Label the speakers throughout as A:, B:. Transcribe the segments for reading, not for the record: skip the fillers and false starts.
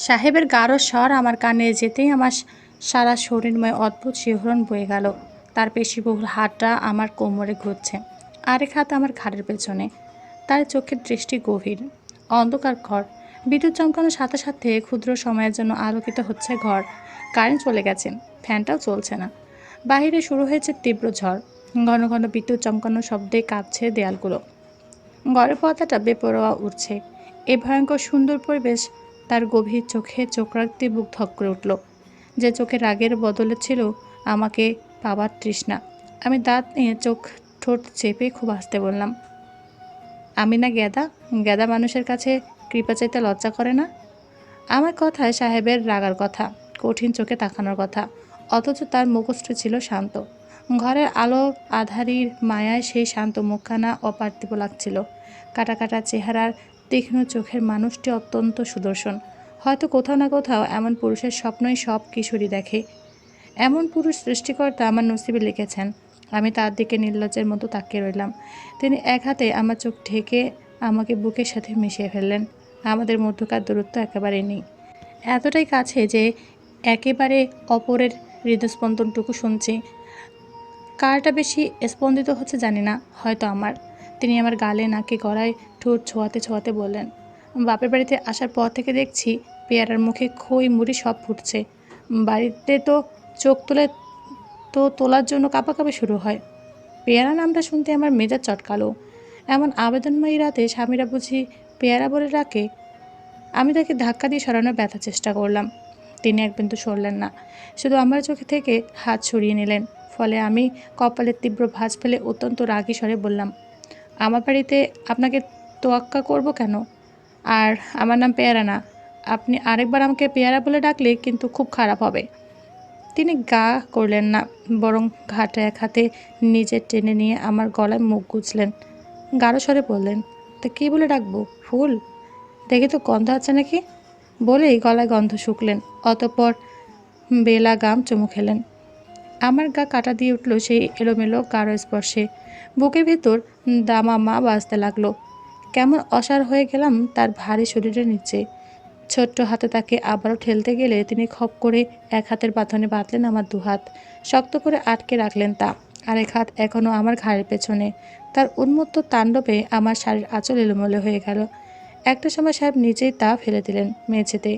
A: সাহেবের গাঢ় স্বর আমার কানে যেতেই আমার সারা শরীরময় অদ্ভুত শিহরণ বয়ে গেল। তার পেশিবহুল হাতটা আমার কোমরে ঘুরছে, আরেক হাত আমার ঘাড়ের পেছনে। তার চোখের দৃষ্টি গভীর। অন্ধকার ঘর, বিদ্যুৎ চমকানোর সাথে সাথে ক্ষুদ্র সময়ের জন্য আলোকিত হচ্ছে ঘর। কারেন্ট চলে গেছে, ফ্যানটাও চলছে না। বাহিরে শুরু হয়েছে তীব্র ঝড়। ঘন ঘন বিদ্যুৎ চমকানোর শব্দে কাঁপছে দেয়ালগুলো। ঘরের পর্দাটা বেপরোয়া উঠছে। এই ভয়ঙ্কর সুন্দর পরিবেশ, তার গভীর চোখে চোখ রাখতে বুক ধক করে উঠল। যে চোখে রাগের বদলে ছিল আমাকে পাবার তৃষ্ণা। আমি দাঁত নিয়ে চোখ ঠোঁট চেপে খুব আস্তে বললাম, আমি না গেদা? গেদা মানুষের কাছে কৃপা চাইতে লজ্জা করে না? আমার কথায় সাহেবের রাগার কথা, কঠিন চোখে তাকানোর কথা, অথচ তার মুখশ্রী ছিল শান্ত। ঘরের আলো আধারির মায়ায় সেই শান্ত মুখখানা অপার্থিব লাগছিল। কাটা কাটা চেহারার তীক্ষ্ণ চোখের মানুষটি অত্যন্ত সুদর্শন। হয়তো কোথাও না কোথাও এমন পুরুষের স্বপ্নই সব কিশোরী দেখে। এমন পুরুষ সৃষ্টিকর্তা আমার নসিবে লিখেছেন। আমি তার দিকে নির্লজ্জের মতো তাকিয়ে রইলাম। তিনি এক হাতে আমার চোখ ঢেকে আমাকে বুকের সাথে মিশিয়ে ফেললেন। আমাদের মধ্যকার দূরত্ব একেবারেই নেই, এতটাই কাছে যে একেবারে অপরের হৃদস্পন্দনটুকু শুনছি। কারটা বেশি স্পন্দিত হচ্ছে জানি না, হয়তো আমার। তিনি আমার গালে, নাকে, গলায় ঠোঁট ছোঁয়াতে ছোঁয়াতে বললেন, বাপের বাড়িতে আসার পর থেকে দেখছি পেয়ারার মুখে খই মুড়ি সব ফুটছে। বাড়িতে তো চোখ তুলে তোলার জন্য কাঁপাকাঁপি শুরু হয়। পেয়ারা নামটা শুনতে আমার মেজাজ চটকালো। এমন আবেদনময়ী রাতে স্বামীরা বুঝি পেয়ারা বলে ডাকে? আমি তাকে ধাক্কা দিয়ে সরানোর ব্যথার চেষ্টা করলাম। তিনি এক বিন্দু সরলেন না, শুধু আমার চোখে থেকে হাত সরিয়ে নিলেন। ফলে আমি কপালে তীব্র ভাঁজ ফেলে অত্যন্ত রাগী স্বরে বললাম, আমার বাড়িতে আপনাকে তোয়াক্কা করব কেন? আর আমার নাম পেয়ারা না। আপনি আরেকবার আমাকে পেয়ারা বলে ডাকলে কিন্তু খুব খারাপ হবে। তিনি গা করলেন না, বরং ঘাটে এক হাতে নিজে টেনে নিয়ে আমার গলায় মুখ গুজলেন। গাঢ় স্বরে বললেন, তা কী বলে ডাকবো? ফুল? দেখে তো গন্ধ আছে নাকি? বলেই গলায় গন্ধ শুকলেন। অতঃপর বেলাগাম চুমু খেলেন। আমার গা কাটা দিয়ে উঠল সেই এলোমেলো গাঢ় স্পর্শে। বুকের ভেতর দামামা বাজতে লাগলো। কেমন অসাড় হয়ে গেলাম তার ভারী শরীরের নিচে। ছোট্ট হাতে তাকে আবারও ঠেলতে গেলে তিনি খপ করে এক হাতের বাঁধনে বাঁধলেন আমার দুহাত, শক্ত করে আটকে রাখলেন তা। আরেক হাত এখনও আমার ঘাড়ের পেছনে। তার উন্মত্ত তাণ্ডবে আমার শাড়ির আঁচল এলোমেলো হয়ে গেল। একটা সময় সাহেব নিজেই তা ফেলে দিলেন মেঝেতে।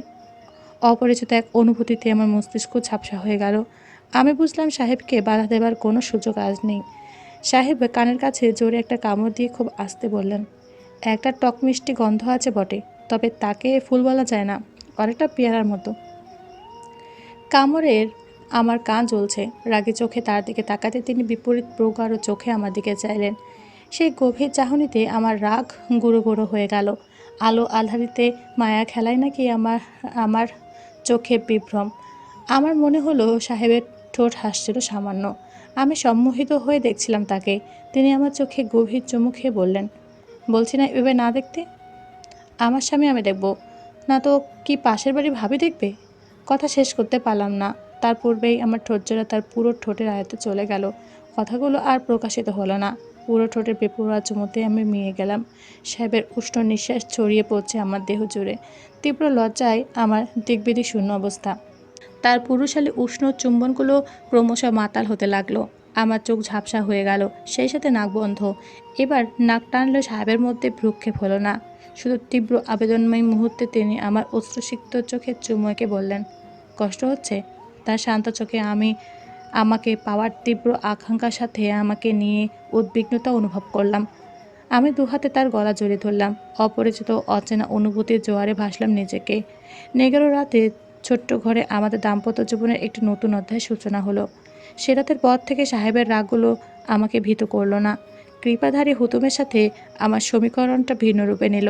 A: অপরিচিত এক অনুভূতিতে আমার মস্তিষ্ক ঝাপসা হয়ে গেল। আমি বুঝলাম সাহেবকে বাধা দেবার কোনো সুযোগ আজ নেই। সাহেব কানের কাছে জোরে একটা কামড় দিয়ে খুব আস্তে বললেন, একটা টক মিষ্টি গন্ধ আছে বটে, তবে তাকে ফুল বলা যায় না, অনেকটা পেয়ারার মতো। কামড়ের আমার কান জ্বলছে। রাগে চোখে তার দিকে তাকাতে তিনি বিপরীত প্রগাঢ় চোখে আমার দিকে চাইলেন। সেই গভীর চাহনিতে আমার রাগ গুঁড়ো গুঁড়ো হয়ে গেল। আলো আধারিতে মায়া খেলায় নাকি আমার আমার চোখে বিভ্রম। আমার মনে হলো সাহেবের ঠোঁট হাসছিল সামান্য। আমি সম্মোহিত হয়ে দেখছিলাম তাকে। তিনি আমার চোখে গভীর চুমু খেয়ে বললেন, বলছি না এভাবে না দেখতে? আমার স্বামী আমি দেখব না তো কি পাশের বাড়ি ভাবি দেখবে? কথা শেষ করতে পারলাম না, তার পূর্বেই আমার ঠোঁটজোড়া তার পুরো ঠোঁটের আয়ত্তে চলে গেল। কথাগুলো আর প্রকাশিত হলো না। পুরো ঠোঁটের বেপরোয়া চুমুতে আমি মিয়ে গেলাম। সাহেবের উষ্ণ নিঃশ্বাস ছড়িয়ে পড়ছে আমার দেহ জুড়ে। তীব্র লজ্জায় আমার দিকবিদিক শূন্য অবস্থা। তার পুরুষালী উষ্ণ চুম্বনগুলো ক্রমশ মাতাল হতে লাগলো। আমার চোখ ঝাপসা হয়ে গেল, সেই সাথে নাক বন্ধ। এবার নাক টানলে সাহেবের মধ্যে ভ্রুক্ষেপ হলো না, শুধু তীব্র আবেদনময় মুহূর্তে তিনি আমার অশ্রুসিক্ত চোখে চুমু এঁকে বললেন, কষ্ট হচ্ছে? তার শান্ত চোখে আমাকে পাওয়ার তীব্র আকাঙ্ক্ষার সাথে আমাকে নিয়ে উদ্বিগ্নতা অনুভব করলাম। আমি দুহাতে তার গলা জড়িয়ে ধরলাম। অপরিচিত অচেনা অনুভূতির জোয়ারে ভাসলাম নিজেকে। 11 রাতে ছোট্ট ঘরে আমাদের দাম্পত্য জীবনের একটি নতুন অধ্যায়ের সূচনা হলো। সে রাতের পর থেকে সাহেবের রাগগুলো আমাকে ভীত করল না। কৃপাধারী হুতুমের সাথে আমার সমীকরণটা ভিন্ন রূপে নিল।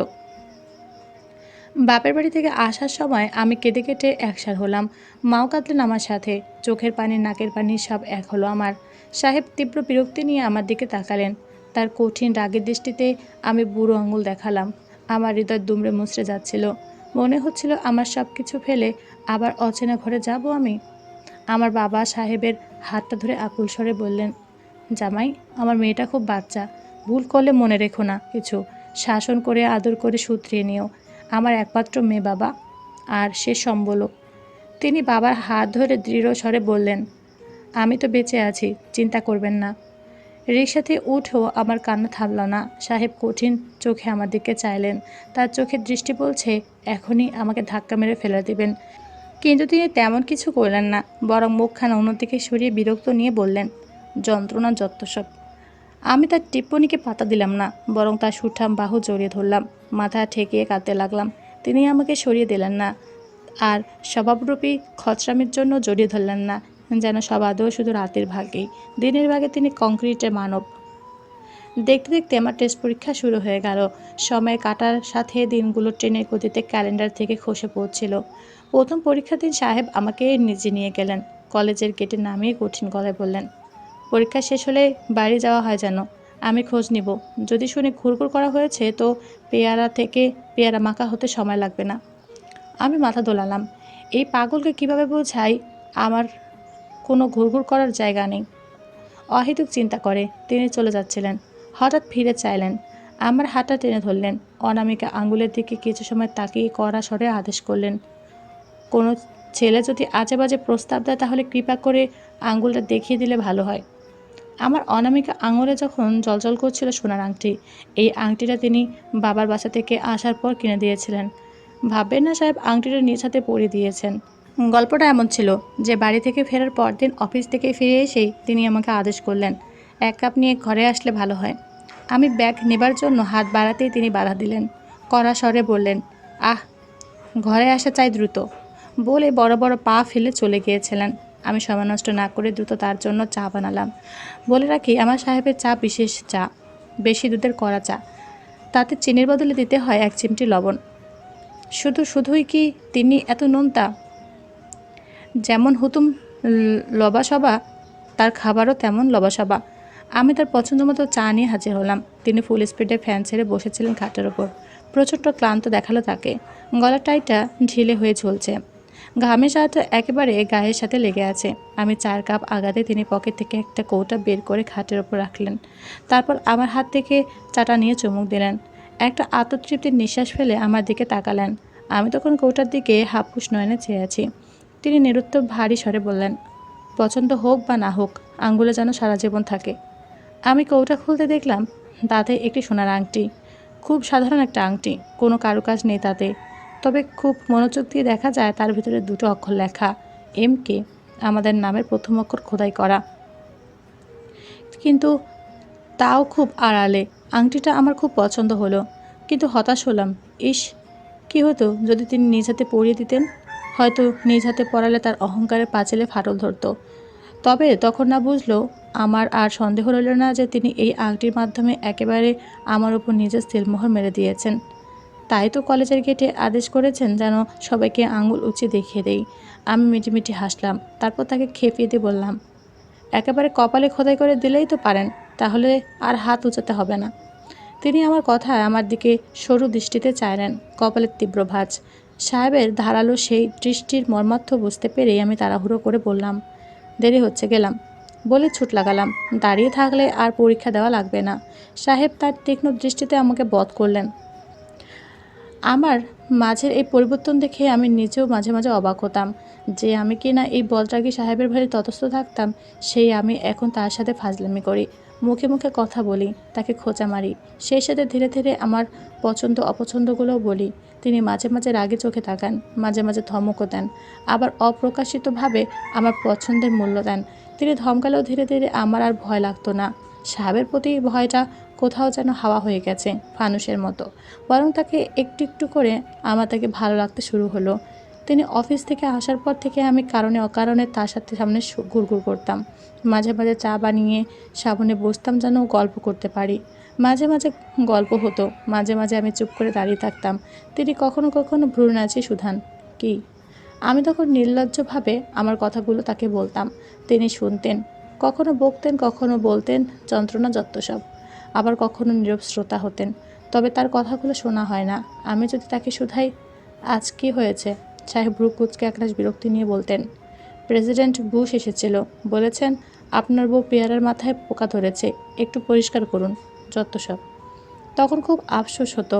A: বাপের বাড়ি থেকে আসার সময় আমি কেঁদে কেটে একসার হলাম। মাও কাঁদলেন আমার সাথে। চোখের পানি, নাকের পানি সব এক হলো আমার। সাহেব তীব্র বিরক্তি নিয়ে আমার দিকে তাকালেন। তার কঠিন রাগের দৃষ্টিতে আমি বুড়ো আঙুল দেখালাম। আমার হৃদয় দুমড়ে মুচড়ে যাচ্ছিল। মনে হচ্ছিল আমার সব কিছু ফেলে আবার অচেনা ঘরে যাব আমি। আমার বাবা সাহেবের হাতটা ধরে আকুল স্বরে বললেন, জামাই, আমার মেয়েটা খুব বাচ্চা, ভুল করলে মনে রেখো না কিছু, শাসন করে আদর করে শুধরিয়ে নিও। আমার একমাত্র মেয়ে বাবা। আর সে সম্বল। তিনি বাবার হাত ধরে দৃঢ় স্বরে বললেন, আমি তো বেঁচে আছি, চিন্তা করবেন না। রিকশাতে উঠেও আমার কান্না থামল না। সাহেব কঠিন চোখে আমার দিকে চাইলেন। তার চোখের দৃষ্টি বলছে এখনই আমাকে ধাক্কা মেরে ফেলে দিবেন। কিন্তু তিনি তেমন কিছু করলেন না, বরং মুখখানা অন্যদিকে সরিয়ে বিরক্ত নিয়ে বললেন, যন্ত্রণা যত্তসব। আমি তার টিপ্পনিকে পাতা দিলাম না, বরং তার সুঠাম বাহু জড়িয়ে ধরলাম, মাথা ঠেকিয়ে কাঁদতে লাগলাম। তিনি আমাকে সরিয়ে দিলেন না, আর স্বভাবরূপী খচরামির জন্য জড়িয়ে ধরলেন না, যেন সব আদৌ শুধু রাতের ভাগেই। দিনের ভাগে তিনি কংক্রিটের মানব। দেখতে দেখতে আমার টেস্ট পরীক্ষা শুরু হয়ে গেল। সময় কাটার সাথে দিনগুলো ট্রেনের গতিতে ক্যালেন্ডার থেকে খসে পড়ছিল। প্রথম পরীক্ষার দিন সাহেব আমাকে নিজে নিয়ে গেলেন। কলেজের গেটে নামিয়ে কঠিন গলায় বললেন, পরীক্ষা শেষ হলে বাড়ি যাওয়া হয় যেন। আমি খোঁজ নিব। যদি শুনে ঘুরঘুর করা হয়েছে তো পেয়ারা মাখা হতে সময় লাগবে না। আমি মাথা দোলালাম। এই পাগলকে কিভাবে বোঝাই আমার কোনো ঘুরঘুর করার জায়গা নেই। অহেতুক চিন্তা করে তিনি চলে যাচ্ছিলেন। হঠাৎ ফিরে চাইলেন। আমার হাতটা টেনে ধরলেন। অনামিকা আঙ্গুলের দিকে কিছু সময় তাকিয়ে কড়া স্বরে আদেশ করলেন, কোনো ছেলে যদি আজে বাজে প্রস্তাব দেয় তাহলে কৃপা করে আঙ্গুলটা দেখিয়ে দিলে ভালো হয়। আমার অনামিকা আঙুলে যখন জ্বলজ্বল করছিল সোনার আংটি, এই আংটিটা তিনি বাবার বাসা থেকে আসার পর কিনে দিয়েছিলেন। ভাববেন না সাহেব আংটিটা নিজ হাতে পরিয়ে দিয়েছেন। গল্পটা এমন ছিল যে বাড়ি থেকে ফেরার পর দিন অফিস থেকে ফিরে এসেই তিনি আমাকে আদেশ করলেন, এক কাপ নিয়ে ঘরে আসলে ভালো হয়। আমি ব্যাগ নেবার জন্য হাত বাড়াতেই তিনি বাধা দিলেন। কড়া স্বরে বললেন, আহ, ঘরে আসা চাই দ্রুত, বলে বড় বড় পা ফেলে চলে গিয়েছিলেন। আমি সময় নষ্ট না করে দ্রুত তার জন্য চা বানালাম। বলে রাখি, আমার সাহেবের চা বিশেষ চা, বেশি দুধের কড়া চা। তাতে চিনির বদলে দিতে হয় 1 চিমটি লবণ। শুধুই কি তিনি এত নোনতা? যেমন হুতুম লবাসবা, তার খাবারও তেমন লবাসবা। আমি তার পছন্দ মতো চা নিয়ে হাজির হলাম। তিনি ফুল স্পিডে ফ্যান ছেড়ে বসেছিলেন খাটের ওপর। প্রচণ্ড ক্লান্ত দেখালো তাকে। গলার টাইটা ঢিলে হয়ে ঝুলছে। ঘামে সাথে একেবারে গায়ের সাথে লেগে আছে। আমি চায়ের কাপ আগাতে তিনি পকেট থেকে একটা কৌটা বের করে খাটের ওপর রাখলেন। তারপর আমার হাত থেকে চাটা নিয়ে চুমুক দিলেন। একটা আত্মতৃপ্তির নিঃশ্বাস ফেলে আমার দিকে তাকালেন। আমি তখন কৌটার দিকে হাপুস নয়নে চেয়ে আছি। তিনি নিরুত্তর ভারী স্বরে বললেন, পছন্দ হোক বা না হোক, আঙ্গুলে যেন সারা জীবন থাকে। আমি কৌটা খুলতে দেখলাম তাতে একটি সোনার আংটি। খুব সাধারণ একটা আংটি, কোনো কারুকাজ নেই তাতে। তবে খুব মনোযোগ দিয়ে দেখা যায় তার ভিতরে 2টো অক্ষর লেখা, MK, আমাদের নামের প্রথম অক্ষর খোদাই করা। কিন্তু তাও খুব আড়ালে। আংটিটা আমার খুব পছন্দ হলো, কিন্তু হতাশ হলাম। ইস, কী হতো যদি তিনি নিজ হাতে পরিয়ে দিতেন। হয়তো নিজ হাতে পরালে তার অহংকারের পাঁচিলে ফাটল ধরত। তবে তখন না বুঝলো, আমার আর সন্দেহ রইল না যে তিনি এই আংটির মাধ্যমে একেবারে আমার উপর নিজের সিলমোহর মেরে দিয়েছেন। তাই তো কলেজের গেটে আদেশ করেছেন যেন সবাইকে আঙুল উঁচিয়ে দেখিয়ে দেই। আমি মিটিমিটি হাসলাম। তারপর তাকে খেপিয়ে দিয়ে বললাম, একেবারে কপালে খোদাই করে দিলেই তো পারেন, তাহলে আর হাত উঁচাতে হবে না। তিনি আমার কথায় আমার দিকে সরু দৃষ্টিতে চাইলেন। কপালের তীব্র ভাঁজ। সাহেবের ধারালো সেই দৃষ্টির মর্মার্থ বুঝতে পেরেই আমি তাড়াহুড়ো করে বললাম, দেরি হচ্ছে, গেলাম, বলে ছুট লাগালাম। দাঁড়িয়ে থাকলে আর পরীক্ষা দেওয়া লাগবে না। সাহেব তার তীক্ষ্ণ দৃষ্টিতে আমাকে বধ করলেন। আমার মাঝের এই পরিবর্তন দেখে আমি নিজেও মাঝে মাঝে অবাক হতাম যে আমি কি না এই বলরাগী সাহেবের ভারে তটস্থ থাকতাম। সেই আমি এখন তার সাথে ফাজলামি করি, মুখে মুখে কথা বলি, তাকে খোঁচা মারি, সেই সাথে ধীরে ধীরে আমার পছন্দ অপছন্দগুলোও বলি। তিনি মাঝে মাঝে রাগে চোখে তাকান, মাঝে মাঝে ধমকও দেন, আবার অপ্রকাশিতভাবে আমার পছন্দের মূল্য দেন। তিনি ধমকালেও ধীরে ধীরে আমার আর ভয় লাগতো না। সাহেবের প্রতি ভয়টা কোথাও যেন হাওয়া হয়ে গেছে, ফানুসের মতো। বরং তাকে একটু একটু করে আমার তাকে ভালো লাগতে শুরু হলো। তিনি অফিস থেকে আসার পর থেকে আমি কারণে অকারণে তার সাথে সামনে ঘুরঘুর করতাম। মাঝে মাঝে চা বানিয়ে সামনে বসতাম যেন গল্প করতে পারি। মাঝে মাঝে গল্প হতো, মাঝে মাঝে আমি চুপ করে দাঁড়িয়ে থাকতাম। তিনি কখনো কখনো ভ্রু নাচিয়ে শুধান, কি? আমি তখন নির্লজ্জভাবে আমার কথাগুলো তাকে বলতাম। তিনি শুনতেন, কখনো বকতেন, কখনো বলতেন যন্ত্রণা যত্তসব, আবার কখনো নীরব শ্রোতা হতেন। তবে তার কথাগুলো শোনা হয় না। আমি যদি তাকে শুধাই, আজ কী হয়েছে, সাহেব ভ্রু কুঁচকে একরাশ বিরক্তি নিয়ে বলতেন, প্রেসিডেন্ট বুশ এসেছিল, বলেছেন আপনার বউ পেয়ারার মাথায় পোকা ধরেছে, একটু পরিষ্কার করুন, যত্তসব। তখন খুব আফসোস হতো।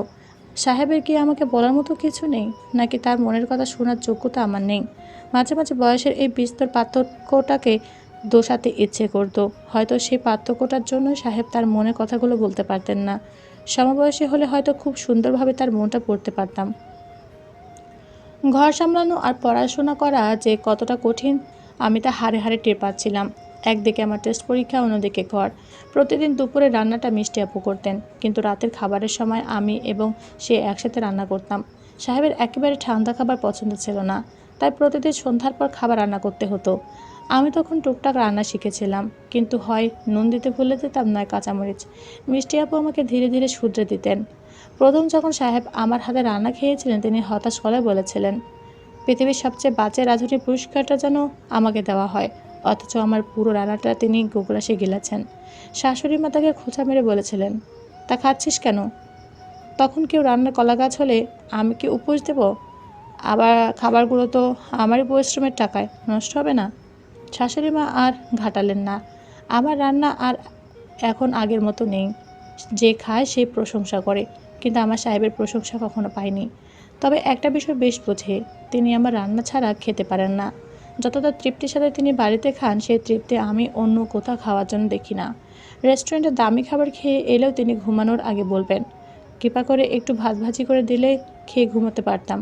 A: সাহেবের কি আমাকে বলার মতো কিছু নেই, নাকি তার মনের কথা শোনার যোগ্যতা আমার নেই? মাঝে মাঝে বয়সের এই বিস্তর পার্থক্যটাকে দোষাতে ইচ্ছে করত। হয়তো সেই পার্থক্যটার জন্য সাহেব তার মনের কথাগুলো বলতে পারতেন না। সমবয়সী হলে হয়তো খুব সুন্দরভাবে তার মনটা পড়তে পারতাম। ঘর সামলানো আর পড়াশোনা করা যে কতটা কঠিন আমি তা হাড়ে হাড়ে টের পাচ্ছিলাম। একদিকে আমার টেস্ট পরীক্ষা, অন্যদিকে ঘর। প্রতিদিন দুপুরে রান্নাটা মিষ্টি আপু করতেন, কিন্তু রাতের খাবারের সময় আমি এবং সে একসাথে রান্না করতাম। সাহেবের একেবারে ঠান্ডা খাবার পছন্দ ছিল না, তাই প্রতিদিন সন্ধ্যার পর খাবার রান্না করতে হতো। আমি তখন টুকটাক রান্না শিখেছিলাম, কিন্তু হয় নুন দিতে ভুলে যেতাম, নয় কাঁচামরিচ। মিষ্টি আপু আমাকে ধীরে ধীরে শুধরে দিতেন। প্রথম যখন সাহেব আমার হাতে রান্না খেয়েছিলেন, তিনি হতাশ গলায় বলেছিলেন, পৃথিবীর সবচেয়ে বাজে রাঁধুনির পুরস্কারটা যেন আমাকে দেওয়া হয়। অথচ আমার পুরো রান্নাটা তিনি গোগ্রাসে গিলেছেন। শাশুড়ি মা তাকে খোঁচা মেরে বলেছিলেন, তা খাচ্ছিস কেন? তখন কেউ রান্নার কলা গাছ হলে আমি কি উপোস দেব? আবার খাবারগুলো তো আমারই পরিশ্রমের টাকায় নষ্ট হবে না? শাশুড়ি মা আর ঘাটালেন না। আমার রান্না আর এখন আগের মতো নেই। যে খায় সে প্রশংসা করে, কিন্তু আমার সাহেবের প্রশংসা কখনো পায়নি। তবে একটা বিষয় বেশ বোঝে, তিনি আমার রান্না ছাড়া খেতে পারেন না। যতটা তৃপ্তির সাথে তিনি বাড়িতে খান, সেই তৃপ্তি আমি অন্য কোথাও খাওয়ার জন্য দেখি না। রেস্টুরেন্টে দামি খাবার খেয়ে এলেও তিনি ঘুমানোর আগে বলবেন, কৃপা করে একটু ভাত ভাজি করে দিলে খেয়ে ঘুমোতে পারতাম।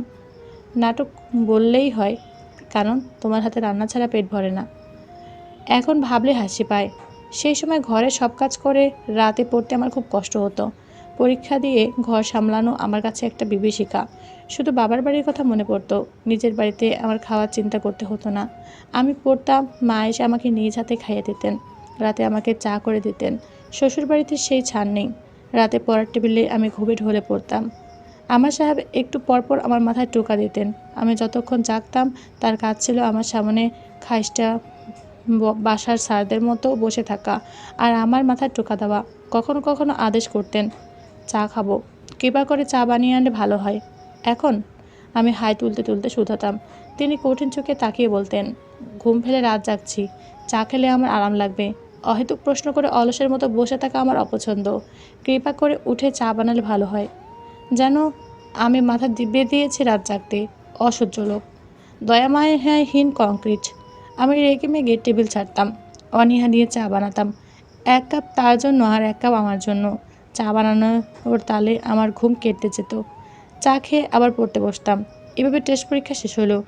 A: নাটক বললেই হয়, কারণ তোমার হাতে রান্না ছাড়া পেট ভরে না। এখন ভাবলে হাসি পায়। সেই সময় ঘরে সব কাজ করে রাতে পড়তে আমার খুব কষ্ট হতো। পরীক্ষা দিয়ে ঘর সামলানো আমার কাছে একটা বিভীষিকা। শুধু বাবার বাড়ির কথা মনে পড়তো। নিজের বাড়িতে আমার খাওয়ার চিন্তা করতে হতো না। আমি পড়তাম, মা এসে আমাকে নিজ হাতে খাইয়ে দিতেন। রাতে আমাকে চা করে দিতেন। শ্বশুর বাড়িতে সেই ছাড় নেই। রাতে পড়ার টেবিলে আমি খুবই ঢলে পড়তাম। আমার সাহেব একটু পরপর আমার মাথায় টোকা দিতেন। আমি যতক্ষণ জাগতাম তার কাজ ছিল আমার সামনে খাইসটা বাসার স্যারদের মতো বসে থাকা আর আমার মাথায় টোকা দেওয়া। কখনো কখনো আদেশ করতেন, চা খাবো, কৃপা করে চা বানিয়ে আনলে ভালো হয়। এখন আমি হাই তুলতে তুলতে শুধাতাম। তিনি কঠিন চোখে তাকিয়ে বলতেন, ঘুম ফেলে রাত জাগছি, চা খেলে আমার আরাম লাগবে। অহেতুক প্রশ্ন করে অলসের মতো বসে থাকা আমার অপছন্দ। কৃপা করে উঠে চা বানালে ভালো হয়। যেন আমি মাথা দিব্যে দিয়েছি রাত জাগতে। অসহ্য লোক, দয়ামায়াহীন কংক্রিট। আমি রেগে মেগে টেবিল ছাড়তাম, অনীহা দিয়ে চা বানাতাম। এক কাপ তার জন্য আর এক কাপ আমার জন্য। চা বানানোর তালে আমার ঘুম কেটে যেত। চা খেয়ে আবার পড়তে বসতাম। এভাবে টেস্ট পরীক্ষা শেষ হলো।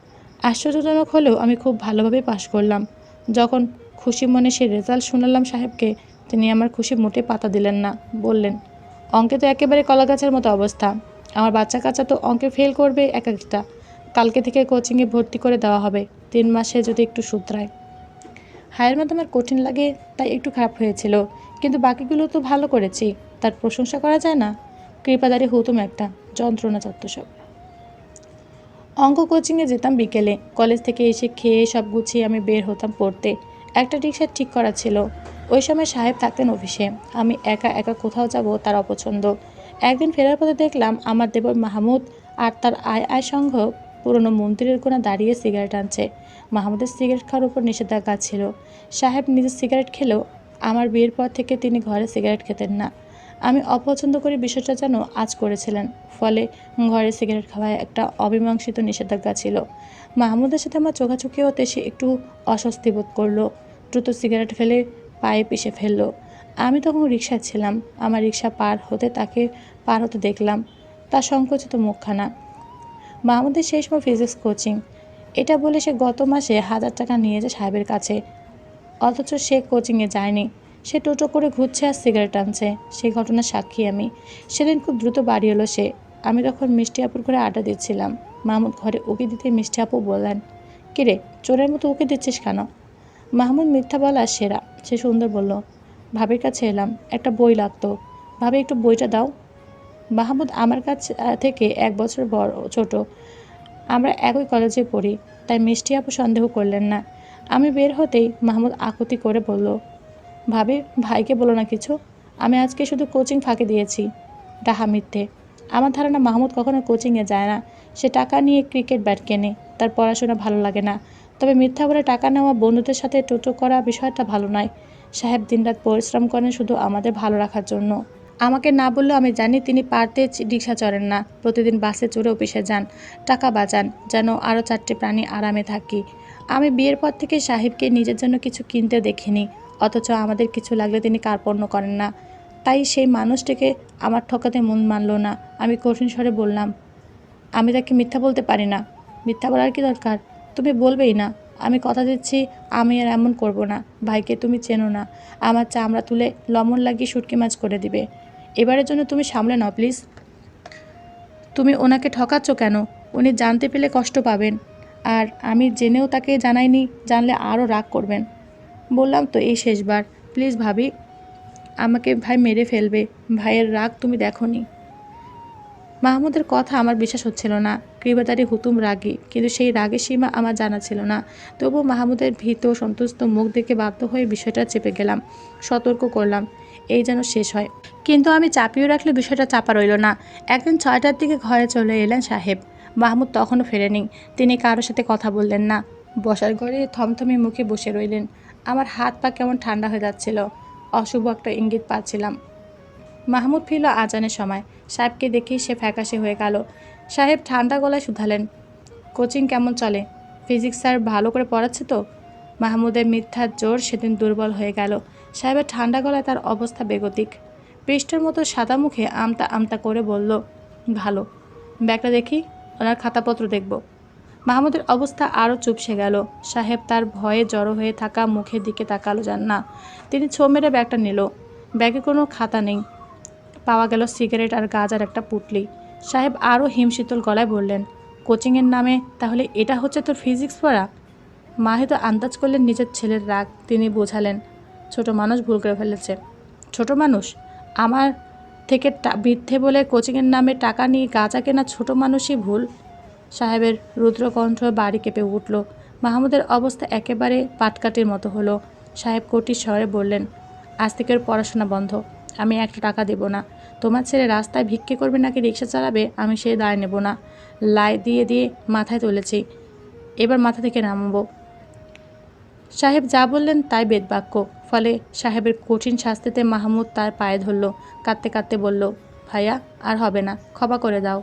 A: আশ্চর্যজনক হলেও আমি খুব ভালোভাবে পাশ করলাম। যখন খুশি মনে সে রেজাল্ট শোনালাম সাহেবকে, তিনি আমার খুশি মোটে পাতা দিলেন না। বললেন, অঙ্কে তো একেবারে কলাগাছের মতো অবস্থা। আমার বাচ্চা কাচ্চা তো অঙ্কে ফেল করবে এক একটা। কালকে থেকে কোচিংয়ে ভর্তি করে দেওয়া হবে, 3 মাসে যদি একটু শুধরায়। হায়ের মাধ্যমে কঠিন লাগে তাই একটু খারাপ হয়েছিল, কিন্তু বাকিগুলো তো ভালো করেছি, তার প্রশংসা করা যায় না? কৃপাদারি হুতুম একটা, যন্ত্রণা চত্ব সব। অঙ্ক কোচিংয়ে যেতাম বিকেলে। কলেজ থেকে এসে খেয়ে সব গুছিয়ে আমি বের হতাম পড়তে। একটা রিক্সা ঠিক করা ছিল। ওই সময় সাহেব থাকতেন অফিসে। আমি একা একা কোথাও যাব তার অপছন্দ। একদিন ফেরার পথে দেখলাম আমার দেবর মাহমুদ আর তার আয় সংঘ পুরনো মন্দিরের কোণে দাঁড়িয়ে সিগারেট আনছে। মাহমুদের সিগারেট খাওয়ার উপর নিষেধাজ্ঞা ছিল। সাহেব নিজে সিগারেট খেলেও আমার বিয়ের পর থেকে তিনি ঘরে সিগারেট খেতেন না। আমি অপছন্দ করে বিষয়টা যেন আজ করেছিলেন। ফলে ঘরে সিগারেট খাওয়ায় একটা অমীমাংসিত নিষেধাজ্ঞা ছিল। মাহমুদের সাথে আমার চোখাচোখি হতে সে একটু অস্বস্তি বোধ করলো। দ্রুত সিগারেট ফেলে পায়ে পিষে ফেললো। আমি তখন রিকশায় ছিলাম। আমার রিকশা পার হতে তাকে পার হতে দেখলাম। তার সংকুচিত মুখখানা। মাহমুদের সেই সময় ফিজিক্স কোচিং। এটা বলে সে গত মাসে 1000 টাকা নিয়েছে সাহেবের কাছে, অথচ সে কোচিংয়ে যায়নি। সে টোটো করে ঘুরছে আর সিগারেট আনছে। সেই ঘটনার সাক্ষী আমি। সেদিন খুব দ্রুত বাড়ি এলো সে। আমি তখন মিষ্টি আপুর ঘরে আড্ডা দিচ্ছিলাম। মাহমুদ ঘরে উকি দিতে মিষ্টি আপু বললেন, কিরে, চোরের মতো উকি দিচ্ছিস কেন? মাহমুদ মিথ্যা বলার সেরা। সে সুন্দর বলল, ভাবির কাছে এলাম, একটা বই লাগতো। ভাবি, একটু বইটা দাও। মাহমুদ আমার কাছ থেকে 1 বছর বড় ছোট। আমরা একই কলেজে পড়ি, তাই মিষ্টি আপু সন্দেহ করলেন না। আমি বের হতেই মাহমুদ আকুতি করে বলল, ভাবি, ভাইকে বলো না কিছু। আমি আজকে শুধু কোচিং ফাঁকি দিয়েছি। ডাহা মিথ্যে। আমার ধারণা মাহমুদ কখনো কোচিংয়ে যায় না। সে টাকা নিয়ে ক্রিকেট ব্যাট কেনে। তার পড়াশোনা ভালো লাগে না। তবে মিথ্যা বলে টাকা নেওয়া, বন্ধুদের সাথে টোটো করা বিষয়টা ভালো নয়। সাহেব দিনরাত পরিশ্রম করেন শুধু আমাদের ভালো রাখার জন্য। আমাকে না বললেও আমি জানি তিনি পারতে রিক্সা চড়েন না, প্রতিদিন বাসে চড়ে অফিসে যান, টাকা বাঁচান, যেন আরও 4টে প্রাণী আরামে থাকি। আমি বিয়ের পর থেকে সাহেবকে নিজের জন্য কিছু কিনতে দেখিনি, অথচ আমাদের কিছু লাগলে তিনি কার্পণ্য করেন না। তাই সেই মানুষটিকে আমার ঠকাতে মন মানল না। আমি কঠিন স্বরে বললাম, আমি তাকে মিথ্যা বলতে পারি না। মিথ্যা বলার কি দরকার? তুমি বলবেই না। আমি কথা দিচ্ছি আমি আর এমন করব না। ভাইকে তুমি চেনো না, আমার চামড়া তুলে লবণ লাগিয়ে শুটকি মাছ করে দিবে। এবারের জন্য তুমি সামলে নাও প্লিজ। তুমি ওনাকে ঠকাচ্ছ কেন? উনি জানতে পেলে কষ্ট পাবেন, আর আমি জেনেও তাকে জানাইনি, জানলে আরও রাগ করবেন। বললাম তো এই শেষবার, প্লিজ ভাবি, আমাকে ভাই মেরে ফেলবে। ভাইয়ের রাগ তুমি দেখোনি। মাহমুদের কথা আমার বিশ্বাস হচ্ছিল না। কৃপাদারি হুতুম রাগী, কিন্তু সেই রাগের সীমা আমার জানা ছিল না। তবুও মাহমুদের ভীত সন্তুষ্ট মুখ দেখে বাধ্য হয়ে বিষয়টা চেপে গেলাম। সতর্ক করলাম, এই যেন শেষ হয়। কিন্তু আমি চাপিয়ে রাখলে বিষয়টা চাপা রইল না। একদিন 6টার দিকে ঘরে চলে এলেন সাহেব। মাহমুদ তখনও ফেরেনি। তিনি কারোর সাথে কথা বললেন না, বসার ঘরে থমথমে মুখে বসে রইলেন। আমার হাত পা কেমন ঠান্ডা হয়ে যাচ্ছিল। অশুভ একটা ইঙ্গিত পাচ্ছিলাম। মাহমুদ ফিরল আজানের সময়। সাহেবকে দেখেই সে ফ্যাকাশে হয়ে গেল। সাহেব ঠান্ডা গলায় শুধালেন, কোচিং কেমন চলে? ফিজিক্স স্যার ভালো করে পড়াচ্ছে তো? মাহমুদের মিথ্যার জোর সেদিন দুর্বল হয়ে গেল। সাহেবের ঠান্ডা গলায় তার অবস্থা বেগতিক। পৃষ্ঠের মতো সাদা মুখে আমতা আমতা করে বলল, ভালো। ব্যাগটা দেখি, ওনার খাতাপত্র দেখব। মাহমুদের অবস্থা আরও চুপসে গেল। সাহেব তার ভয়ে জড়ো হয়ে থাকা মুখের দিকে তাকালো যান না। তিনি ছো মেরে ব্যাগটা নিল। ব্যাগে কোনো খাতা নেই। পাওয়া গেল সিগারেট আর গাঁজার একটা পুটলি। সাহেব আরও হিমশীতল গলায় বললেন, কোচিংয়ের নামে তাহলে এটা হচ্ছে তোর ফিজিক্স পড়া? মাহিত আন্দাজ করলেন নিজের ছেলের রাগ। তিনি বোঝালেন, ছোট মানুষ ভুল করে ফেলেছে। ছোট মানুষ? আমার থেকে বৃদ্ধে বলে কোচিংয়ের নামে টাকা নিয়ে গাঁজা কেনা ছোট মানুষই ভুল? সাহেবের রুদ্রকণ্ঠ বাড়ি কেঁপে উঠল। মাহমুদের অবস্থা একেবারে পাটকাঠির মতো হলো। সাহেব কটির স্বরে বললেন, আজ থেকে ওর পড়াশোনা বন্ধ। আমি একটা টাকা দেব না। তোমার ছেলে রাস্তায় ভিক্ষে করবে নাকি রিক্সা চালাবে আমি সেই দায় নেব না। লাই দিয়ে দিয়ে মাথায় তুলেছি, এবার মাথা থেকে নামাবো। সাহেব যা বললেন তাই বেদবাক্য। ফলে সাহেবের কঠিন শাস্তিতে মাহমুদ তার পায়ে ধরল। কাঁদতে কাঁদতে বলল, ভাইয়া আর হবে না, ক্ষমা করে দাও।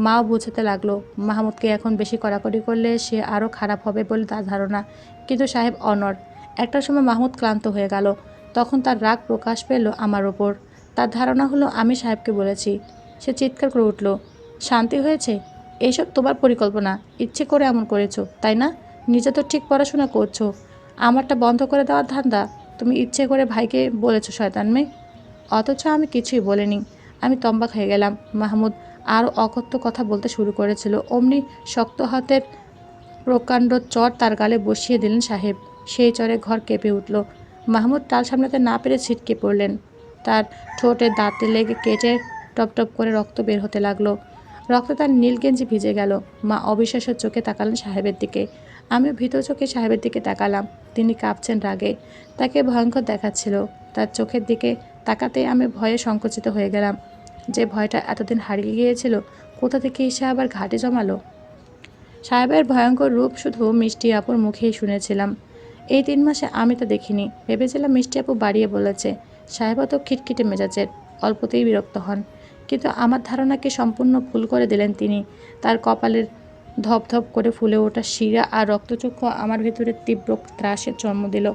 A: মাও বুঝাতে লাগলো, মাহমুদকে এখন বেশি কড়াকড়ি করলে সে আরও খারাপ হবে বলে তার ধারণা। কিন্তু সাহেব অনড়। একটা সময় মাহমুদ ক্লান্ত হয়ে গেল। তখন তার রাগ প্রকাশ পেল আমার ওপর। তার ধারণা হলো আমি সাহেবকে বলেছি। সে চিৎকার করে উঠল, শান্তি হয়েছে? এইসব তোমার পরিকল্পনা, ইচ্ছে করে এমন করেছো তাই না? নিজে তো ঠিক পড়াশোনা করছো, আমারটা বন্ধ করে দেওয়ার ধান্দা। তুমি ইচ্ছে করে ভাইকে বলেছো শয়তান মেয়ে। অথচ আমি কিছুই বলিনি। আমি তম্বা খেয়ে গেলাম। মাহমুদ আরও অকথ্য কথা বলতে শুরু করেছিল, অমনি শক্ত হাতের প্রকাণ্ড চর তার গালে বসিয়ে দিলেন সাহেব। সেই চরে ঘর কেঁপে উঠল। মাহমুদ টাল সামলাতে না পেরে ছিটকে পড়লেন। তার ঠোঁটে দাঁতে লেগে কেটে টপ টপ করে রক্ত বের হতে লাগলো। রক্তে তার নীল গেঞ্জি ভিজে গেল। মা অবিশ্বাসের চোখে তাকালেন সাহেবের দিকে। আমিও ভীত চোখে সাহেবের দিকে তাকালাম। তিনি কাঁপছেন রাগে। তাকে ভয়ঙ্কর দেখাচ্ছিল। তার চোখের দিকে তাকাতে আমি ভয়ে সংকুচিত হয়ে গেলাম। যে ভয়টা এতদিন হারিয়ে গিয়েছিল, কোথা থেকে এসে আবার ঘাটে জমালো? সাহেবের ভয়ঙ্কর রূপ শুধু মিষ্টি আপুর মুখেই শুনেছিলাম। এই 3 মাসে আমি তা দেখিনি। ভেবেছিলাম মিষ্টি আপু বাড়িয়ে বলেছে। সাহেব তো খিটখিটে মেজাজের, অল্পতেই বিরক্ত হন। কিন্তু আমার ধারণাকে সম্পূর্ণ ভুল করে দিলেন তিনি। তার কপালের ধপধপ করে ফুলে ওঠা শিরা আর রক্তচক্ষু আমার ভেতরে তীব্র ত্রাসের জন্ম দিল।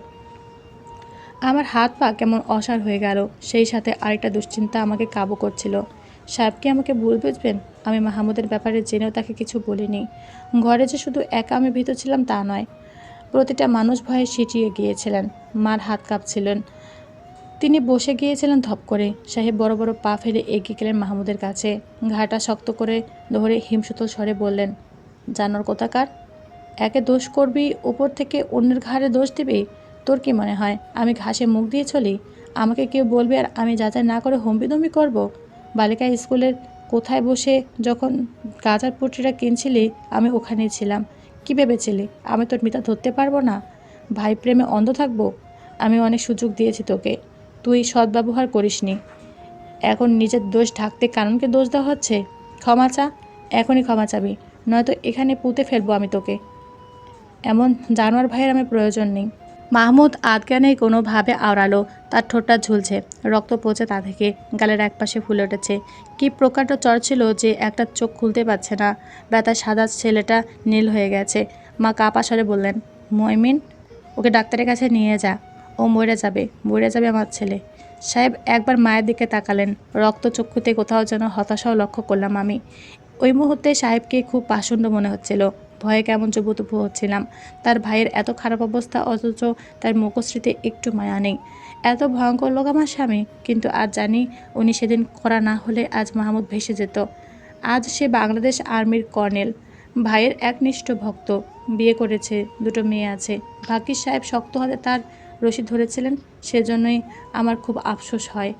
A: আমার হাত পা কেমন অসাড় হয়ে গেল। সেই সাথে আরেকটা দুশ্চিন্তা আমাকে কাবু করছিল। সাহেব কি আমাকে ভুল বুঝবেন? আমি মাহমুদের ব্যাপারে জেনেও তাকে কিছু বলিনি। ঘরে যে শুধু একা আমি ভীত ছিলাম তা নয়, প্রতিটা মানুষ ভয়ে সিঁটিয়ে গিয়েছিলেন। মার হাত কাঁপছিলেন। তিনি বসে গিয়েছিলেন ধপ করে। সাহেব বড় বড় পা ফেলে এগিয়ে গেলেন মাহমুদের কাছে। ঘাড়টা শক্ত করে ধরে হিমশীতল স্বরে বললেন, জানোর কোথাকার, একে দোষ করবি, উপর থেকে অন্যের ঘাড়ে দোষ দিবি? তোর কি মনে হয় আমি ঘাসে মুখ দিয়ে চলি? আমাকে কেউ বলবে আর আমি যাচাই না করে হম্বিদম্বি করব? বালিকা স্কুলের কোথায় বসে যখন গাঁজার পুটলিটা কিনছিলি আমি ওখানেই ছিলাম। কি ভেবেছিলি আমি তোর মিতা ধরতে পারবো না? ভাই প্রেমে অন্ধ থাকবো? আমি অনেক সুযোগ দিয়েছি তোকে, তুই সদ্ব্যবহার করিসনি। এখন নিজের দোষ ঢাকতে কারণকে দোষ দেওয়া হচ্ছে। ক্ষমা চা, এখনই ক্ষমা চাবি, নয়তো এখানে পুঁতে ফেলবো আমি তোকে। এমন জানোয়ার ভাইয়ের আমার প্রয়োজন নেই। মাহমুদ আদগানেই কোনোভাবে আওড়ালো। তার ঠোঁটটা ঝুলছে, রক্ত পড়ছে তা থেকে, গালের একপাশে ফুলে উঠেছে। কি প্রকাণ্ড জ্বর ছিল যে একটা চোখ খুলতে পারছে না। ব্যথায় সাদা ছেলেটা নীল হয়ে গেছে। মা কাপা স্বরে বললেন, ময়মিন, ওকে ডাক্তারের কাছে নিয়ে যা। ও মরে যাবে আমার ছেলে। সাহেব একবার মায়ের দিকে তাকালেন। রক্তচক্ষুতে কোথাও যেন হতাশাও লক্ষ্য করলাম আমি। ওই মুহূর্তে সাহেবকে খুব পাষণ্ড মনে হচ্ছিল। ভয়ে কেমন জবুতুবু হচ্ছিলাম। তার ভাইয়ের এত খারাপ অবস্থা, অথচ তার মুখশ্রীতে একটু মায়া নেই। এত ভয়ঙ্কর লোক আমার স্বামী, কিন্তু আজ জানি উনি সেদিন করা না হলে আজ মাহমুদ ভেসে যেত। আজ সে বাংলাদেশ আর্মির কর্নেল, ভাইয়ের একনিষ্ঠ ভক্ত, বিয়ে করেছে, দুটো মেয়ে আছে। ভাগ্যিস সাহেব শক্ত হাতে তার রশি ধরেছিলেন, সেজন্যই আমার খুব আফসোস হয়।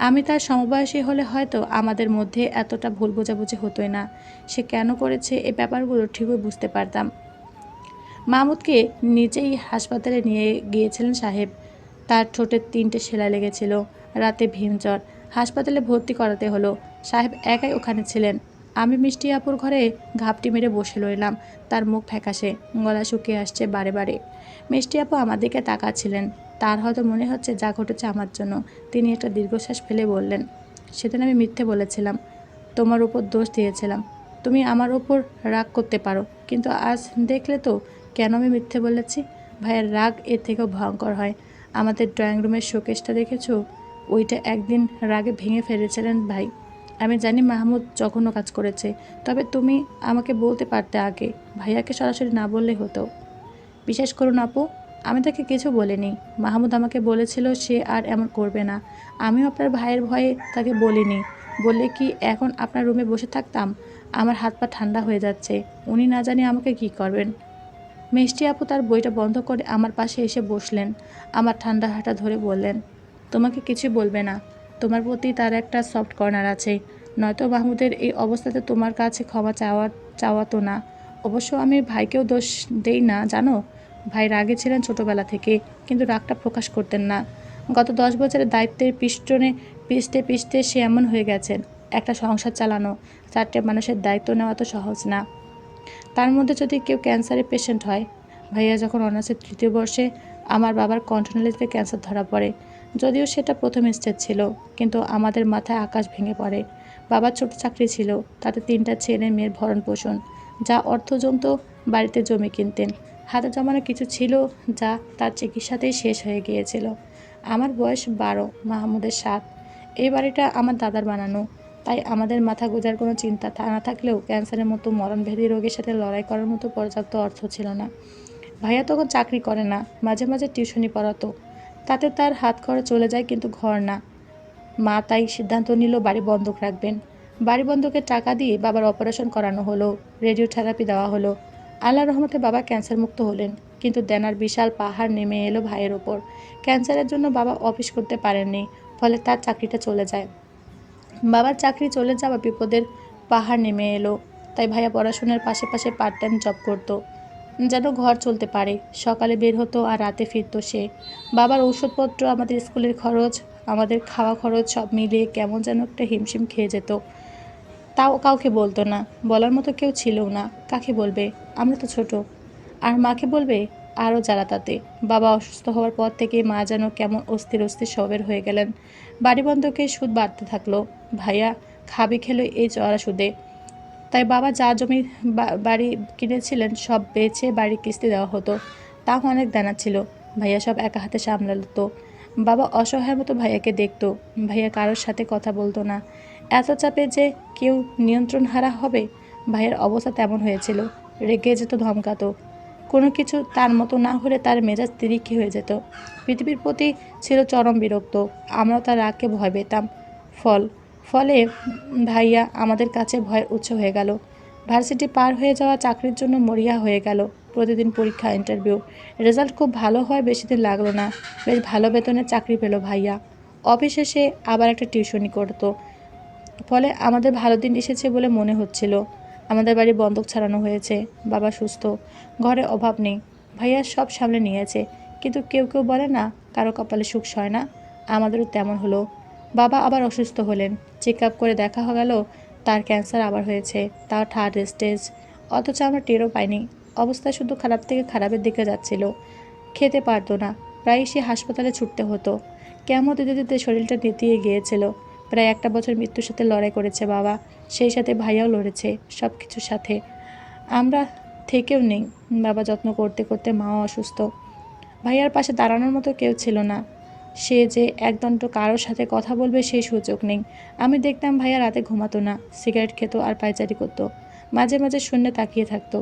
A: আমি তার সমবয়সী হলে হয়তো আমাদের মধ্যে এতটা ভুল বোঝাবুঝি হতোই না। সে কেন করেছে এই ব্যাপারগুলো ঠিকই বুঝতে পারতাম। মাহমুদকে নিজেই হাসপাতালে নিয়ে গিয়েছিলেন সাহেব। তার ঠোঁটে 3টে সেলাই লেগেছিল। রাতে ভীমজ্বর। হাসপাতালে ভর্তি করাতে হলো। সাহেব একাই ওখানে ছিলেন। আমি মিষ্টি আপুর ঘরে ঘাপটি মেরে বসে রইলাম। তার মুখ ফ্যাকাশে, গলা শুকিয়ে আসছে বারে বারে। মিষ্টি আপু আমার দিকে তাকাচ্ছিলেন। তার হয়তো মনে হচ্ছে যা ঘটেছে আমার জন্য। তিনি একটা দীর্ঘশ্বাস ফেলে বললেন, সেদিন আমি মিথ্যে বলেছিলাম, তোমার উপর দোষ দিয়েছিলাম। তুমি আমার ওপর রাগ করতে পারো, কিন্তু আজ দেখলে তো কেন আমি মিথ্যে বলেছি। ভাইয়ের রাগ এর থেকেও ভয়ঙ্কর হয়। আমাদের ড্রয়িং রুমের শোকেসটা দেখেছো? ওইটা একদিন রাগে ভেঙে ফেলেছিলেন ভাই। আমি জানি মাহমুদ জঘন্য কাজ করেছে, তবে তুমি আমাকে বলতে পারতে আগে। ভাইয়াকে সরাসরি না বললে হতো। বিশ্বাস করুন আপু, আমি তাকে কিছু বলিনি। মাহমুদ আমাকে বলেছিল সে আর এমন করবে না। আমিও আপনার ভাইয়ের ভয়ে তাকে বলিনি। বললে কি এখন আপনার রুমে বসে থাকতাম? আমার হাত পা ঠান্ডা হয়ে যাচ্ছে। উনি না জানি আমাকে কি করবেন। মিষ্টি আপু তার বইটা বন্ধ করে আমার পাশে এসে বসলেন। আমার ঠান্ডা হাঁটা ধরে বললেন, তোমাকে কিছু বলবে না। তোমার প্রতি তার একটা সফট কর্নার আছে। নয়তো মাহমুদের এই অবস্থাতে তোমার কাছে ক্ষমা চাওয়া তো না। অবশ্য আমি ভাইকেও দোষ দেই না, জানো। ভাই রাগে ছিলেন ছোটবেলা থেকে, কিন্তু রাগটা প্রকাশ করতেন না। গত 10 বছরের দায়িত্বের পিষ্টে সে এমন হয়ে গেছেন। একটা সংসার চালানো, 4টে মানুষের দায়িত্ব নেওয়া তো সহজ না। তার মধ্যে যদি কেউ ক্যান্সারের পেশেন্ট হয়। ভাইয়া যখন অনার্সের 3য় বর্ষে আমার বাবার কন্টিনেন্টালে ক্যান্সার ধরা পড়ে। যদিও সেটা প্রথম স্টেজ ছিল, কিন্তু আমাদের মাথায় আকাশ ভেঙে পড়ে। বাবার ছোট চাকরি ছিল, তাতে 3টা ছেলে মেয়ের ভরণ পোষণ। যা অর্থ জমতো বাড়িতে জমি কিনতেন। হাতে জমানো কিছু ছিল যা তার চিকিৎসাতেই শেষ হয়ে গিয়েছিল। আমার বয়স 12, মাহমুদের 7। এই বাড়িটা আমার দাদার বানানো। তাই আমাদের মাথা গোঁজার কোনো চিন্তা না থাকলেও ক্যান্সারের মতো মরণভেদী রোগের সাথে লড়াই করার মতো পর্যাপ্ত অর্থ ছিল না। ভাইয়া তখন চাকরি করে না, মাঝে মাঝে টিউশনি পড়াতো। তাতে তার হাত খরচ চলে যায়, কিন্তু ঘর না। মা তাই সিদ্ধান্ত নিল বাড়ি বন্ধক রাখবেন। বাড়ি বন্ধকের টাকা দিয়ে বাবার অপারেশন করানো হলো, রেডিওথেরাপি দেওয়া হলো। আল্লাহর রহমতে বাবা ক্যান্সার মুক্ত হলেন, কিন্তু দেনার বিশাল পাহাড় নেমে এলো ভাইয়ের ওপর। ক্যান্সারের জন্য বাবা অফিস করতে পারেননি, ফলে তার চাকরিটা চলে যায়। বাবার চাকরি চলে যাওয়া বিপদের পাহাড় নেমে এলো। তাই ভাইয়া পড়াশোনার পাশে পাশে পার্ট টাইম জব করতো, যেন ঘর চলতে পারে। সকালে বের হতো আর রাতে ফিরতো সে। বাবার ঔষধপত্র, আমাদের স্কুলের খরচ, আমাদের খাওয়া খরচ সব মিলিয়ে কেমন যেন একটা হিমশিম খেয়ে যেত। তাও কাউকে বলতো না, বলার মতো কেউ ছিলও না। কাকে বলবে? আমরা তো ছোট। আর মাকে বলবে? আরও জ্বালা তাতে। বাবা অসুস্থ হওয়ার পর থেকে মা যেন কেমন অস্থির অস্থির সবের হয়ে গেলেন। বাড়ি বন্ধকে সুদ বাড়তে থাকলো। ভাইয়া খাবি খেলো এই চড়া সুদে। তাই বাবা যা জমি বাড়ি কিনেছিলেন সব বেচে বাড়ির কিস্তি দেওয়া হতো। তাও অনেক দেনা ছিল। ভাইয়া সব একা হাতে সামলাতো। বাবা অসহায়ের মতো ভাইয়াকে দেখতো। ভাইয়া কারোর সাথে কথা বলতো না। এত চাপে যে কেউ নিয়ন্ত্রণ হারা হবে। ভাইয়ের অবস্থা তেমন হয়েছিল। রেগে যেত, ধমকাতো। কোনো কিছু তার মতো না হলে তার মেজাজ তিরিক্ষি হয়ে যেত। পৃথিবীর প্রতি ছিল চরম বিরক্ত। আমরাও তার রাগকে ভয় পেতাম। ফলে ভাইয়া আমাদের কাছে ভয়ের উৎস হয়ে গেল। ভার্সিটি পার হয়ে যাওয়া, চাকরির জন্য মরিয়া হয়ে গেল। প্রতিদিন পরীক্ষা, ইন্টারভিউ। রেজাল্ট খুব ভালো হয় বেশি দিন লাগলো না। বেশ ভালো বেতনের চাকরি পেল ভাইয়া। অফিস শেষে আবার একটা টিউশনি করতো। ফলে আমাদের ভালো দিন এসেছে বলে মনে হচ্ছিল। আমাদের বাড়ি বন্ধক ছাড়ানো হয়েছে। বাবা সুস্থ, ঘরে অভাব নেই। ভাইয়া সব সামলে নিয়েছে। কিন্তু কেউ কেউ বলে না, কারো কপালে সুখ সয় না। আমাদেরও তেমন হলো। বাবা আবার অসুস্থ হলেন। চেক আপ করে দেখা গেল তার ক্যান্সার আবার হয়েছে, তাও 3rd স্টেজ। অথচ আমরা টেরও পাইনি। অবস্থা শুধু খারাপ থেকে খারাপের দিকে যাচ্ছিল। খেতে পারতো না, প্রায়ই সে হাসপাতালে ছুটতে হতো। কেমো দিতে দিতে শরীরটা নেতিয়ে গিয়েছিল। প্রায় একটা বছর মৃত্যুর সাথে লড়াই করেছে বাবা, সেই সাথে ভাইয়াও লড়েছে, সব কিছুর সাথে। আমরা থেকেও নেই। বাবা যত্ন করতে করতে মাও অসুস্থ। ভাইয়ার পাশে দাঁড়ানোর মতো কেউ ছিল না। সে যে একদণ্ড কারোর সাথে কথা বলবে সেই সুযোগ নেই। আমি দেখতাম ভাইয়া রাতে ঘুমাতো না, সিগারেট খেত আর পায়চারি করতো। মাঝে মাঝে শূন্যে তাকিয়ে থাকতো,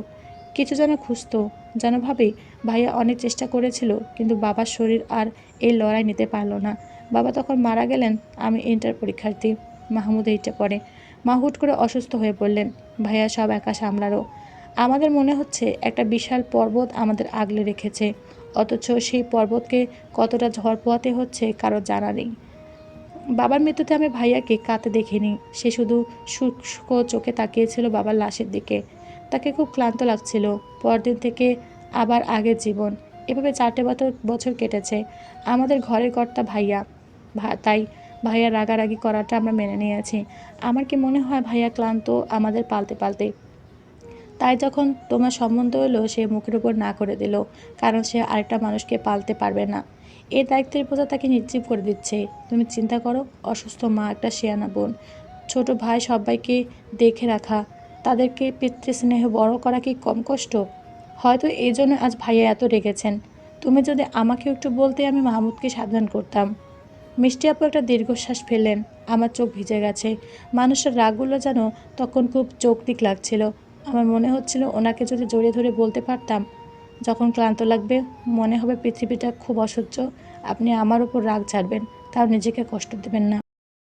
A: কিছু যেন খুঁজতো। যেন ভাবে ভাইয়া অনেক চেষ্টা করেছিল, কিন্তু বাবার শরীর আর এই লড়াই নিতে পারলো না। বাবা তখন মারা গেলেন। আমি ইন্টার পরীক্ষার্থী, মাহমুদ এইটে পড়ে। মা হুট করে অসুস্থ হয়ে পড়লেন। ভাইয়া সব একা সামলারও। আমাদের মনে হচ্ছে একটা বিশাল পর্বত আমাদের আগলে রেখেছে, অথচ সেই পর্বতকে কতটা ঝড় পোহাতে হচ্ছে কারো জানা নেই। বাবার মৃত্যুতে আমি ভাইয়াকে কাঁদতে দেখিনি। সে শুধু শুষ্ক চোখে তাকিয়েছিল বাবার লাশের দিকে। তাকে খুব ক্লান্ত লাগছিল। পরদিন থেকে আবার আগের জীবন। এভাবে 4টে বছর কেটেছে। আমাদের ঘরের কর্তা ভাইয়া, তাই ভাইয়া রাগারাগি করাটা আমরা মেনে নিয়েছি। আমার কি মনে হয় ভাইয়া ক্লান্ত আমাদের পালতে পালতে, তাই যখন তোমার সম্বন্ধ এলো সে মুখের উপর না করে দিল, কারণ সে আরেকটা মানুষকে পালতে পারবে না। এই দায়িত্বের বোঝা তাকে নির্জীব করে দিচ্ছে। তুমি চিন্তা করো, অসুস্থ মা, একটা শিয়ানা বোন, ছোট ভাই, সবাইকে দেখে রাখা, তাদেরকে পিতৃস্নেহে বড় করা কি কম কষ্ট? হয়তো এই জন্য আজ ভাইয়া এত রেগেছেন। তুমি যদি আমাকেও একটু বলতে, আমি মাহমুদকে সাবধান করতাম। মিষ্টি আপু একটা দীর্ঘশ্বাস ফেললেন। আমার চোখ ভিজে গেছে। মানুষের রাগগুলো যেন তখন খুব যৌক্তিক লাগছিল। আমার মনে হচ্ছিল ওনাকে যদি জড়িয়ে ধরে বলতে পারতাম, যখন ক্লান্ত লাগবে, মনে হবে পৃথিবীটা খুব অসহ্য, আপনি আমার উপর রাগ ঝাড়বেন, তাও নিজেকে কষ্ট দেবেন না।